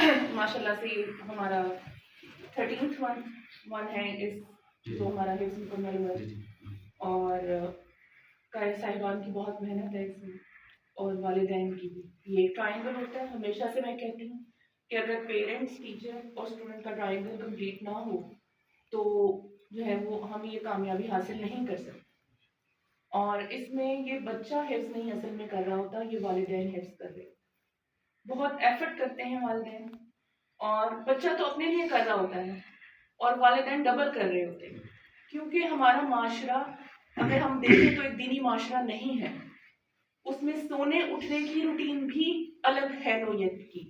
ماشاء اللہ سے ہمارا 13th ون ہے اس جو ہمارا حفظ مکمل ہوا ہے، اور قاری صاحبان کی بہت محنت ہے اس میں، اور والدین کی بھی. یہ ٹرائنگل ہوتا ہے. ہمیشہ سے میں کہتی ہوں کہ اگر پیرنٹس، ٹیچر اور اسٹوڈنٹ کا ٹرائنگل کمپلیٹ نہ ہو تو جو ہے وہ ہم یہ کامیابی حاصل نہیں کر سکتے. اور اس میں یہ بچہ حفظ نہیں اصل میں کر رہا ہوتا، یہ والدین حفظ کر رہے. بہت ایفرٹ کرتے ہیں والدین، اور بچہ تو اپنے لیے کر رہا ہوتا ہے اور والدین ڈبل کر رہے ہوتے ہیں. کیونکہ ہمارا معاشرہ اگر ہم دیکھیں تو ایک دینی معاشرہ نہیں ہے. اس میں سونے اٹھنے کی روٹین بھی الگ ہے نوعیت کی.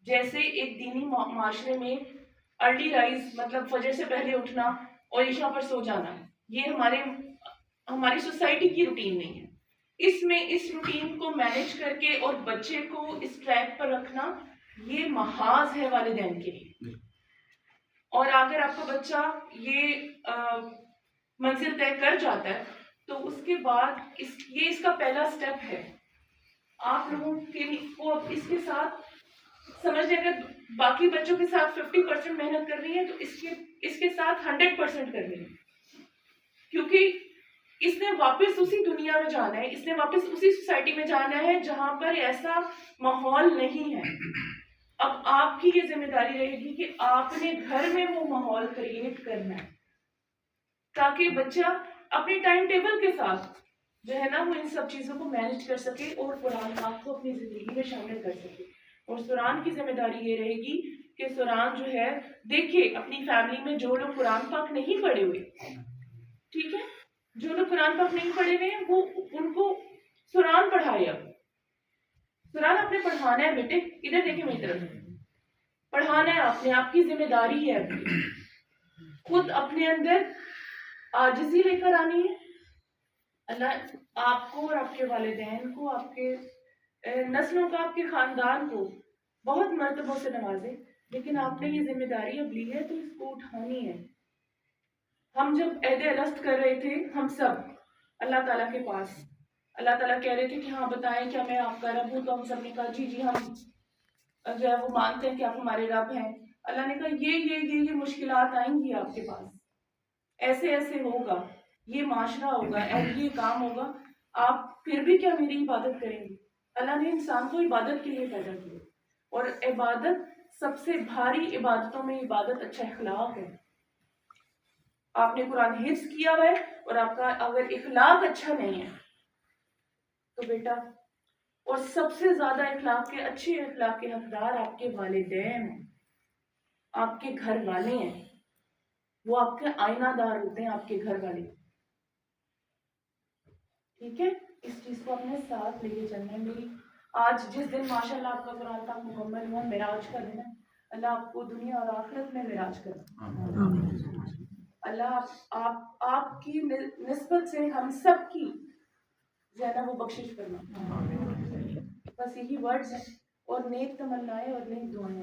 جیسے ایک دینی معاشرے میں ارلی رائز مطلب فجر سے پہلے اٹھنا اور عشاء پر سو جانا، یہ ہماری سوسائٹی کی روٹین نہیں ہے. اس میں اس روٹین کو مینج کر کے اور بچے کو اس ٹریک پر رکھنا یہ محاذ ہے والدین کے لیے. اور اگر آپ کا بچہ یہ منزل طے کر جاتا ہے تو اس کے بعد یہ اس کا پہلا سٹیپ ہے. آپ لوگوں کو اب اس کے ساتھ سمجھنے اگر باقی بچوں کے ساتھ 50% محنت کر رہی ہے تو اس کے ساتھ 100% کر رہی ہے. کیونکہ اس نے واپس اسی دنیا میں جانا ہے، اس نے واپس اسی سوسائٹی میں جانا ہے جہاں پر ایسا ماحول نہیں ہے. اب آپ کی یہ ذمہ داری رہے گی کہ آپ نے گھر میں وہ ماحول کریٹ کرنا ہے تاکہ بچہ اپنے ٹائم ٹیبل کے ساتھ جو ہے نا وہ ان سب چیزوں کو مینج کر سکے اور قرآن پاک کو اپنی زندگی میں شامل کر سکے. اور سوران کی ذمہ داری یہ رہے گی کہ سوران جو ہے دیکھے اپنی فیملی میں جو لوگ قرآن پاک نہیں پڑھے ہوئے، ٹھیک ہے، جو لوگ قرآن پاک نہیں پڑھے ہوئے ہیں وہ ان کو سوران پڑھائے. اب سوران آپ نے پڑھانا ہے بیٹے، ادھر دیکھیں میری طرف، پڑھانا ہے آپ نے، آپ کی ذمہ داری ہے. اپنی خود اپنے اندر عاجزی لے کر آنی ہے. اللہ آپ کو اور آپ کے والدین کو، آپ کے نسلوں کا، آپ کے خاندان کو بہت مرتبوں سے نوازے، لیکن آپ نے یہ ذمہ داری اب لی ہے تو اس کو اٹھانی ہے. ہم جب عہد الست کر رہے تھے ہم سب اللہ تعالیٰ کے پاس، اللہ تعالیٰ کہہ رہے تھے کہ ہاں بتائیں کیا میں آپ کا رب ہوں، تو ہم سب نے کہا جی ہم جو ہے وہ مانتے ہیں کہ آپ ہمارے رب ہیں. اللہ نے کہا یہ مشکلات آئیں گی آپ کے پاس، ایسے ہوگا، یہ معاشرہ ہوگا، یہ کام ہوگا، آپ پھر بھی کیا میری عبادت کریں گے؟ اللہ نے انسان کو عبادت کے لیے پیدا کیا، اور عبادت سب سے بھاری عبادتوں میں عبادت اچھا اخلاق ہے. آپ نے قرآن حفظ کیا ہوا ہے اور آپ کا اگر اخلاق اچھا نہیں ہے تو بیٹا، اور سب سے زیادہ اچھے اخلاق کے حقدار آپ کے والدین ہیں، آپ کے گھر والے ہیں. وہ آپ کے آئینہ دار ہوتے ہیں، آپ کے گھر والے. ٹھیک ہے، اس چیز کو اپنے ساتھ لے کے چلنا ہے. میری آج جس دن ماشاءاللہ آپ کا قرآن پاک مکمل ہوا، معراج کا دن ہے، اللہ آپ کو دنیا اور آخرت میں معراج کرے. اللہ آپ کی نسبت سے ہم سب کی جو ہے نا وہ بخشش کرنا. بس یہی ورڈز ہیں اور نیک تمنائیں اور نیک دعائیں.